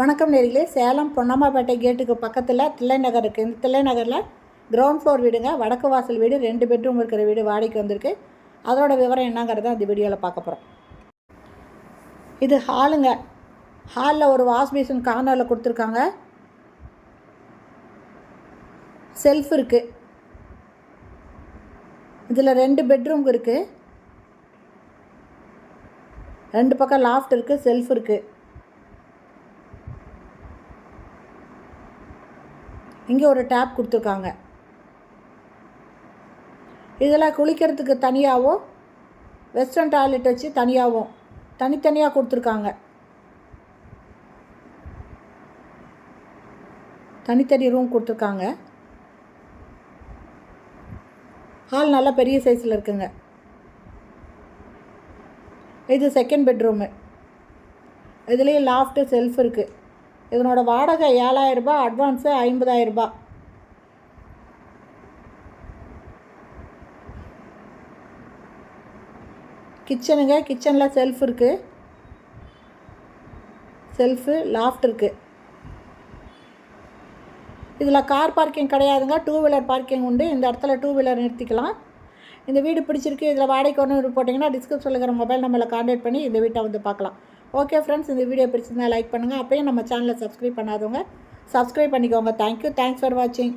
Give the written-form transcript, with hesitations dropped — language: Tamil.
வணக்கம் நேர்களே. சேலம் பொன்னம்மாப்பேட்டை கேட்டுக்கு பக்கத்தில் தில்லை நகர் இருக்குது. இந்த தில்லை நகரில் கிரவுண்ட் ஃப்ளோர் வீடுங்க. வடக்கு வாசல் வீடு, 2 பெட்ரூம் இருக்கிற வீடு வாடகைக்கு வந்திருக்கு. அதோட விவரம் என்னங்கிறத அந்த வீடியோவில் பார்க்க போகிறோம். இது ஹாலுங்க. ஹாலில் ஒரு வாஷ் பேசின் கார்னரில் கொடுத்துருக்காங்க. செல்ஃப் இருக்குது. இதில் 2 பெட்ரூம் இருக்குது. 2 பக்கம் லாஃப்ட் இருக்குது, செல்ஃப் இருக்குது. இங்கே ஒரு டேப் கொடுத்துருக்காங்க. இதில் குளிக்கிறதுக்கு தனியாகவும் வெஸ்டர்ன் டாய்லெட் வச்சு தனியாகவும் தனித்தனியாக கொடுத்துருக்காங்க. தனித்தனி ரூம் கொடுத்துருக்காங்க. ஹால் நல்லா பெரிய சைஸில் இருக்குங்க. இது செகண்ட் பெட்ரூமு. இதுலேயும் லாஃப்ட்டு, செல்ஃப் இருக்குது. இதனோட வாடகை 7,000 ரூபாய், அட்வான்ஸு 50,000 ரூபாய். கிச்சனுங்க. கிச்சனில் செல்ஃப் இருக்குது. செல்ஃபு, லாஃப்ட் இருக்குது. இதில் கார் பார்க்கிங் கிடையாதுங்க, 2 வீலர் பார்க்கிங் உண்டு. இந்த இடத்துல 2 வீலர் நிறுத்திக்கலாம். இந்த வீடு பிடிச்சிருக்கு, இதில் வாடகைக்கு ஒன்று போட்டிங்கன்னா டிஸ்கிரிப்ஷனில் இருக்கிற மொபைல் நம்பரில் கான்டாக்ட் பண்ணி இந்த வீட்டை வந்து பார்க்கலாம். ஓகே ஃப்ரெண்ட்ஸ், இந்த வீடியோ பிடிச்சிருந்தால் லைக் பண்ணுங்கள். அப்படியே நம்ம சேனலை சப்ஸ்கிரைப் பண்ணாதவங்க சப்ஸ்கிரைப் பண்ணிக்கோங்க. தேங்க்யூ. தேங்க்ஸ் ஃபார் வாட்சிங்.